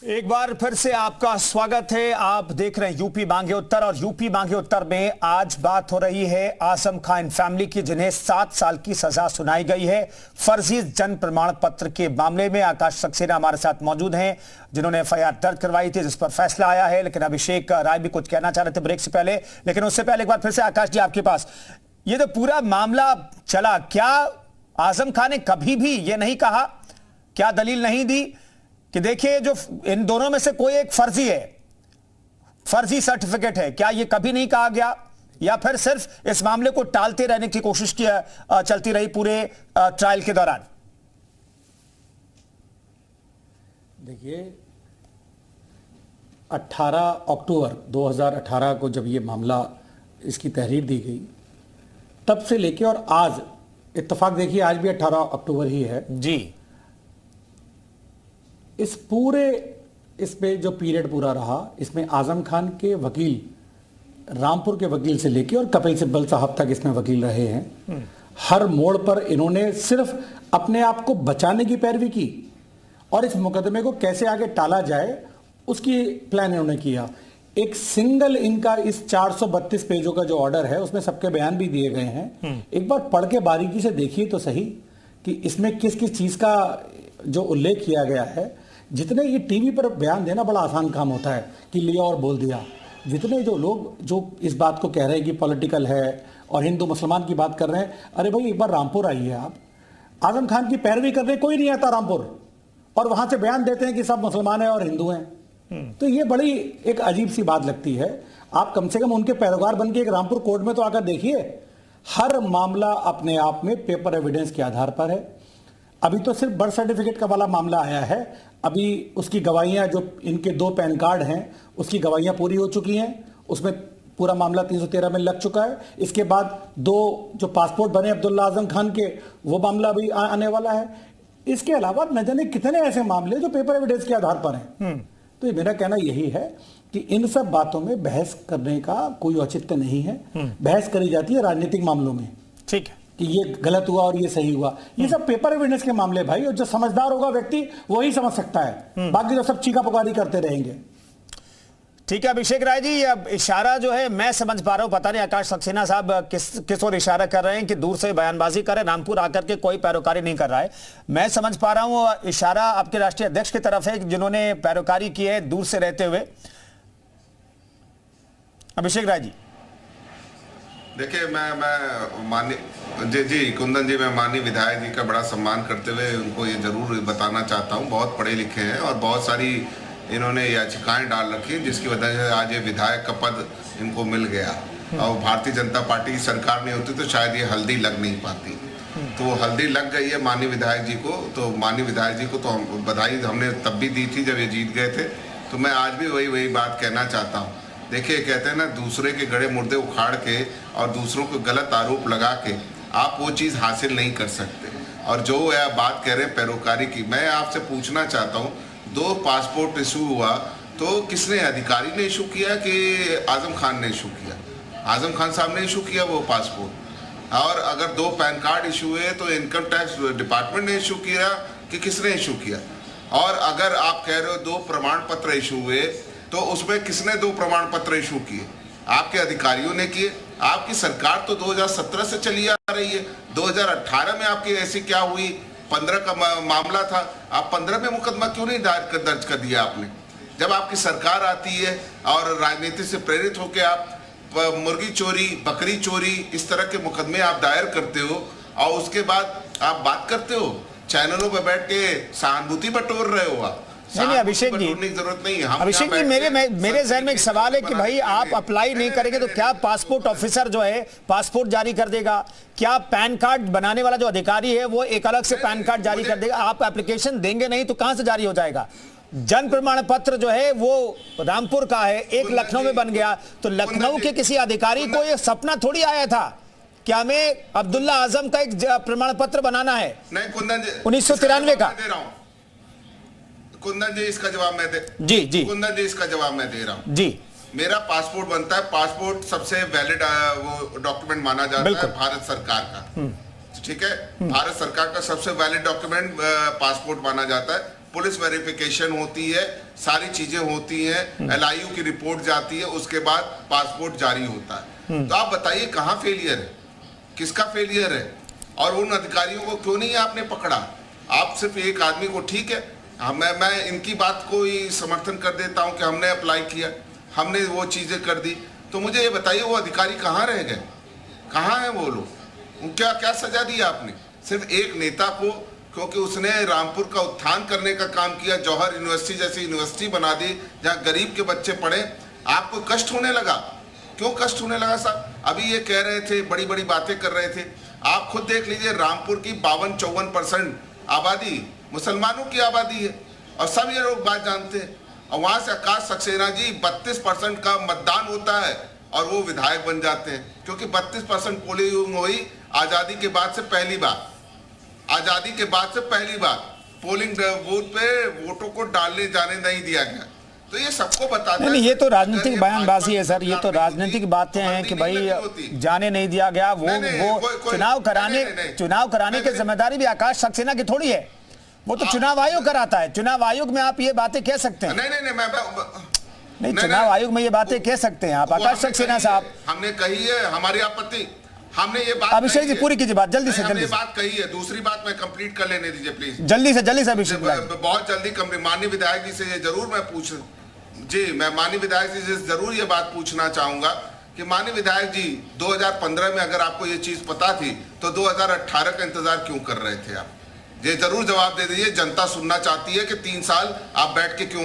एक बार फिर से आपका स्वागत है। आप देख रहे हैं यूपी मांगे उत्तर, और यूपी मांगे उत्तर में आज बात हो रही है आजम खान फैमिली की, जिन्हें 7 साल की सजा सुनाई गई है फर्जी जन्म प्रमाण पत्र के मामले में। आकाश सक्सेना हमारे साथ मौजूद हैं, जिन्होंने एफआईआर दर्ज करवाई थी, जिस पर फैसला आया है। लेकिन अभिषेक राय भी कुछ कहना चाह रहे थे ब्रेक से पहले, लेकिन उससे पहले एक बार फिर से आकाश जी आपके पास, ये तो पूरा मामला चला, क्या आजम खान ने कभी भी ये नहीं कहा, क्या दलील नहीं दी कि देखिए जो इन दोनों में से कोई एक फर्जी है, फर्जी सर्टिफिकेट है? क्या ये कभी नहीं कहा गया, या फिर सिर्फ इस मामले को टालते रहने की कोशिश की चलती रही पूरे ट्रायल के दौरान? देखिए, 18 अक्टूबर 2018 को जब ये मामला, इसकी तहरीर दी गई, तब से लेके और आज, इत्तेफाक देखिए आज भी 18 अक्टूबर ही है जी, इस पूरे इसमें जो पीरियड पूरा रहा, इसमें आजम खान के वकील, रामपुर के वकील से लेके और कपिल सिब्बल साहब तक इसमें वकील रहे हैं। हर मोड़ पर इन्होंने सिर्फ अपने आप को बचाने की पैरवी की और इस मुकदमे को कैसे आगे टाला जाए उसकी प्लान इन्होंने किया। एक सिंगल इनका इस 432 पेजों का जो ऑर्डर है उसमें सबके बयान भी दिए गए हैं। एक बार पढ़ के बारीकी से देखिए तो सही कि इसमें किस किस चीज का जो उल्लेख किया गया है। जितने ये टीवी पर बयान देना बड़ा आसान काम होता है कि लिया और बोल दिया, जितने जो लोग जो इस बात को कह रहे हैं कि पॉलिटिकल है और हिंदू मुसलमान की बात कर रहे हैं, अरे भाई एक बार रामपुर आइए आप, आजम खान की पैरवी करने कोई नहीं आता रामपुर, और वहां से बयान देते हैं कि सब मुसलमान हैं और हिंदू हैं। तो ये बड़ी एक अजीब सी बात लगती है। आप कम से कम उनके पैरोकार बन के एक रामपुर कोर्ट में तो आकर देखिए। हर मामला अपने आप में पेपर एविडेंस के आधार पर है। अभी तो सिर्फ बर्थ सर्टिफिकेट का वाला मामला आया है, अभी उसकी गवाहियां, जो इनके 2 पैन कार्ड हैं उसकी गवाहियां पूरी हो चुकी हैं, उसमें पूरा मामला 313 में लग चुका है। इसके बाद 2 जो पासपोर्ट बने अब्दुल्ला आजम खान के, वो मामला भी आने वाला है। इसके अलावा न जाने कितने ऐसे मामले जो पेपर एविडेंस के आधार पर हैं। तो मेरा कहना यही है कि इन सब बातों में बहस करने का कोई औचित्य नहीं है। बहस करी जाती है राजनीतिक मामलों में, ठीक है, कि ये गलत हुआ और ये सही हुआ। ये सब पेपर एविडेंस के मामले भाई, और जो समझदार होगा व्यक्ति वही समझ सकता है, बाकी तो सब चीका पुकारी करते रहेंगे। ठीक है अभिषेक राय जी, अब इशारा जो है मैं समझ पा रहा हूं, पता नहीं आकाश सक्सेना साहब किस ओर इशारा कर रहे हैं कि दूर से बयानबाजी कर रहे हैं, रामपुर आकर के कोई पैरोकारी नहीं कर रहा है। मैं समझ पा रहा हूं इशारा आपके राष्ट्रीय अध्यक्ष की तरफ है, जिन्होंने पैरोकारी की है दूर से रहते हुए। अभिषेक राय जी देखिए, मैं माननीय जी कुंदन जी, मैं माननीय विधायक जी का बड़ा सम्मान करते हुए उनको ये जरूर बताना चाहता हूँ, बहुत पढ़े लिखे हैं और बहुत सारी इन्होंने याचिकाएं डाल रखी हैं, जिसकी वजह से आज ये विधायक का पद इनको मिल गया। और भारतीय जनता पार्टी की सरकार नहीं होती तो शायद ये हल्दी लग नहीं पाती, तो वो हल्दी लग गई है माननीय विधायक जी को। तो माननीय विधायक जी को तो बधाई हमने तब भी दी थी जब ये जीत गए थे, तो मैं आज भी वही बात कहना चाहता हूँ। देखिए, कहते हैं ना, दूसरे के गड़े मुर्दे उखाड़ के और दूसरों को गलत आरोप लगा के आप वो चीज़ हासिल नहीं कर सकते। और जो आप बात कह रहे हैं पैरोकारी की, मैं आपसे पूछना चाहता हूँ, 2 पासपोर्ट इशू हुआ तो किसने, अधिकारी ने इशू किया कि आजम खान ने इशू किया? आजम खान साहब ने इशू किया वो पासपोर्ट। और अगर 2 पैन कार्ड इशू हुए तो इनकम टैक्स डिपार्टमेंट ने इशू किया कि किसने इशू किया? और अगर आप कह रहे हो 2 प्रमाण पत्र इशू हुए तो उसमें किसने 2 प्रमाण पत्र इशू किए? आपके अधिकारियों ने किए। आपकी सरकार तो 2017 से चली आ रही है, 2018 में आपकी ऐसी क्या हुई? 15 का मामला था, आप 15 में मुकदमा क्यों नहीं दर्ज कर दिया आपने? जब आपकी सरकार आती है और राजनीति से प्रेरित होकर आप मुर्गी चोरी, बकरी चोरी, इस तरह के मुकदमे आप दायर करते हो और उसके बाद आप बात करते हो, चैनलों पर बैठ के सहानुभूति बटोर रहे हो आप। नहीं अभिषेक जी, जरूरत नहीं है। अभिषेक जी, मेरे जहन में एक सवाल है कि भाई आप अप्लाई नहीं करेंगे तो क्या पासपोर्ट ऑफिसर जो है पासपोर्ट जारी कर देगा? क्या पैन कार्ड बनाने वाला जो अधिकारी है वो एक अलग से पैन कार्ड जारी कर देगा? आप एप्लीकेशन देंगे नहीं तो कहां से जारी हो जाएगा? जन्म प्रमाण पत्र जो है वो रामपुर का है, एक लखनऊ में बन गया, तो लखनऊ के किसी अधिकारी को ये सपना थोड़ी आया था कि हमें अब्दुल्ला आजम का एक प्रमाण पत्र बनाना है 1993 का। कुंदन जी, इसका जवाब मैं दे जी कुंदन जी, इसका जवाब मैं दे रहा हूँ जी। मेरा पासपोर्ट बनता है, पासपोर्ट सबसे वैलिड वो डॉक्यूमेंट माना जाता है भारत सरकार का, ठीक है? भारत सरकार का सबसे वैलिड डॉक्यूमेंट पासपोर्ट माना जाता है। पुलिस वेरिफिकेशन होती है, सारी चीजें होती हैं, LIU की रिपोर्ट जाती है, उसके बाद पासपोर्ट जारी होता है। तो आप बताइए कहाँ फेलियर है, किसका फेलियर है? और उन अधिकारियों को क्यों नहीं आपने पकड़ा? आप सिर्फ एक आदमी को, ठीक है, मैं इनकी बात को ही समर्थन कर देता हूं कि हमने अप्लाई किया, हमने वो चीजें कर दी, तो मुझे ये बताइए वो अधिकारी कहाँ रह गए, कहाँ हैं वो लोग? क्या क्या सजा दी आपने सिर्फ एक नेता को, क्योंकि उसने रामपुर का उत्थान करने का काम किया, जौहर यूनिवर्सिटी जैसी यूनिवर्सिटी बना दी जहाँ गरीब के बच्चे पढ़े, आपको कष्ट होने लगा? क्यों कष्ट होने लगा साहब? अभी ये कह रहे थे, बड़ी बड़ी बातें कर रहे थे, आप खुद देख लीजिए, रामपुर की 52-54% आबादी मुसलमानों की आबादी है, और सब ये लोग बात जानते हैं। और वहां से आकाश सक्सेना जी 32% का मतदान होता है और वो विधायक बन जाते हैं, क्योंकि 32% पोलिंग हुई आजादी के बाद से पहली बार, आजादी के बाद से पहली बार पोलिंग बूथ पे वोटों को डालने जाने नहीं दिया गया। तो ये सबको बताते हैं। नहीं, ये तो राजनीतिक बयानबाजी है सर, ये तो राजनीतिक बातें हैं कि भाई जाने नहीं दिया गया, वो चुनाव कराने की जिम्मेदारी भी आकाश सक्सेना की थोड़ी है, वो तो चुनाव आयोग कराता है। चुनाव आयोग में आप ये बातें कह सकते हैं? नहीं, चुनाव आयोग में ये बातें कह सकते हैं आप, आकाश सक्सेना साहब। हमने कही है हमारी आपत्ति, हमने ये बात, अभिषेक जी पूरी कीजिए बात जल्दी से, हमने बात कही है। दूसरी बात मैं कंप्लीट कर लेने दीजिए प्लीज, जल्दी से अभिषेक, बहुत जल्दी। माननीय विधायक जी से ये जरूर मैं मैं माननीय विधायक जी से जरूर ये बात पूछना चाहूंगा कि माननीय विधायक जी 2015 में अगर आपको ये चीज पता थी तो 2018 का इंतजार क्यों कर रहे थे आप? ये जरूर जवाब दे दीजिए, जनता सुनना चाहती है कि 3 साल आप बैठ के क्यों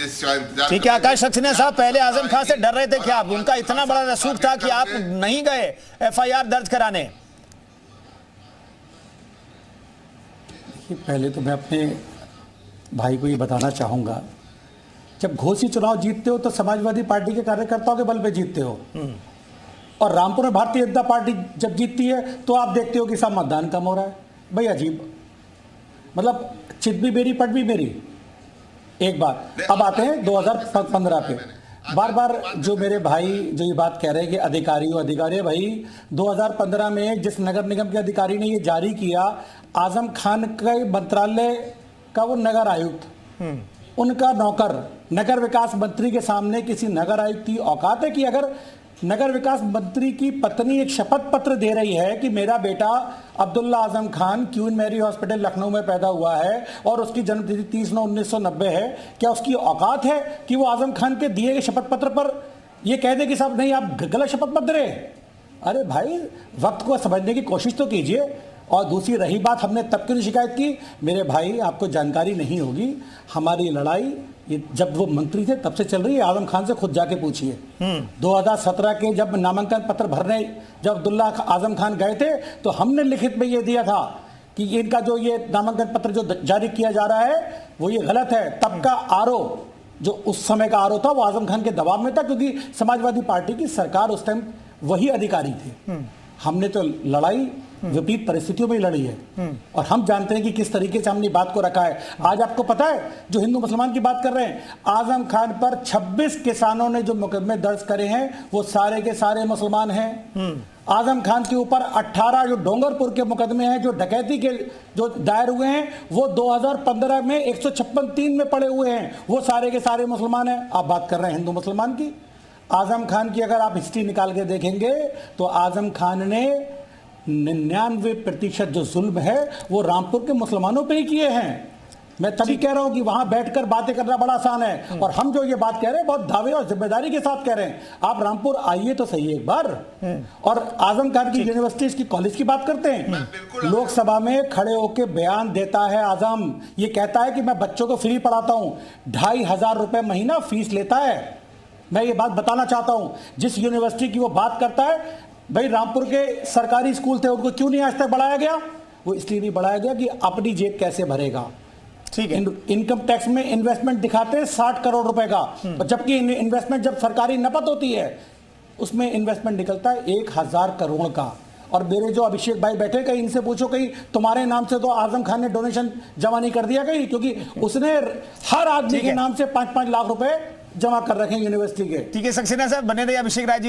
इसका इंतजार। ठीक है आकाश सक्सेना साहब, पहले आजम खान से डर रहे थे क्या आप? उनका इतना बड़ा रसूख था कि आप नहीं गए FIR दर्ज कराने? पहले तो मैं अपने भाई को ये बताना चाहूंगा, जब घोषित चुनाव जीतते हो तो समाजवादी पार्टी के कार्यकर्ताओं के बल पे जीतते हो, और रामपुर में भारतीय जनता पार्टी जब जीतती है तो आप देखते हो कि सब मतदान कम हो रहा है। भाई अजीब, मतलब चित भी मेरी पट भी मेरी। एक बात, अब आते हैं 2015 पे। बार बार जो मेरे भाई जो ये बात कह रहे हैं कि अधिकारी भाई, 2015 में जिस नगर निगम के अधिकारी ने ये जारी किया, आजम खान के मंत्रालय का वो नगर आयुक्त, उनका नौकर नगर विकास मंत्री के सामने किसी नगर आयुक्त की औकात है कि अगर नगर विकास मंत्री की पत्नी एक शपथ पत्र दे रही है कि मेरा बेटा Abdullah Azam Khan Queen Mary hospital Lucknow में पैदा हुआ है और उसकी जन्मतिथि 30/9/1990 है, क्या उसकी औकात है कि वो आजम खान के दिए गए शपथ पत्र पर ये कह दे कि साहब नहीं आप गलत शपथ पत्र दे? अरे भाई, वक्त को समझने की कोशिश तो कीजिए। और दूसरी रही बात, हमने तब क्यों शिकायत की? मेरे भाई आपको जानकारी नहीं होगी, हमारी लड़ाई ये जब वो मंत्री थे तब से चल रही है। आजम खान से खुद जाके पूछिए। 2017 के जब नामांकन पत्र भरने जब अब्दुल्ला आजम खान गए थे तो हमने लिखित में ये दिया था कि इनका जो ये नामांकन पत्र जो जारी किया जा रहा है वो ये गलत है। तब का आरोप, जो उस समय का आरोप था, वो आजम खान के दबाव में था, क्योंकि समाजवादी पार्टी की सरकार उस टाइम वही अधिकारी थे। हमने तो लड़ाई विपरीत परिस्थितियों में लड़ी है, और हम जानते हैं कि किस तरीके से हमने बात को रखा है। आज आपको पता है, जो हिंदू मुसलमान की बात कर रहे हैं, आजम खान पर 26 किसानों ने जो मुकदमे दर्ज करे हैं वो सारे के सारे मुसलमान हैं। आजम खान के ऊपर 18 जो डोंगरपुर के मुकदमे हैं, जो डकैती के जो दायर हुए हैं, वो 2015 में 156(3) में पड़े हुए हैं, वो सारे के सारे मुसलमान हैं। आप बात कर रहे हैं हिंदू मुसलमान की। आजम खान की अगर आप हिस्ट्री निकाल के देखेंगे तो आजम खान ने 99% जो जुल्म है वो रामपुर के मुसलमानों पे ही किए हैं। मैं तभी कह रहा हूं कि वहां बैठकर बातें करना बड़ा आसान है, और हम जो ये बात कह रहे हैं बहुत दावे और जिम्मेदारी के साथ कह रहे हैं। आप रामपुर आइए तो सही एक बार। और आजम खान की यूनिवर्सिटी, इसकी कॉलेज की बात करते हैं, लोकसभा में खड़े होकर बयान देता है आजम, ये कहता है कि मैं बच्चों को फ्री पढ़ाता हूं, 2,500 रुपए महीना फीस लेता है। मैं ये बात बताना चाहता हूं, जिस यूनिवर्सिटी की वो बात करता है, भाई रामपुर के सरकारी स्कूल थे, उनको क्यों नहीं आज तक बढ़ाया गया? वो इसलिए नहीं बढ़ाया गया कि अपनी जेब कैसे भरेगा। ठीक है, इनकम टैक्स में इन्वेस्टमेंट दिखाते हैं 60 करोड़ रुपए का, और जबकि इन्वेस्टमेंट जब सरकारी नपत होती है उसमें इन्वेस्टमेंट निकलता है 1000 करोड़ का। और मेरे जो अभिषेक भाई बैठे, कहीं इनसे पूछो, कहीं तुम्हारे नाम से तो आजम खान ने डोनेशन जमा नहीं कर दिया कहीं? क्योंकि उसने हर आदमी के नाम से 5-5 लाख रुपए जमा कर रखे यूनिवर्सिटी के। ठीक है सक्सेना साहब, बने रहिए। अभिषेक राय जी।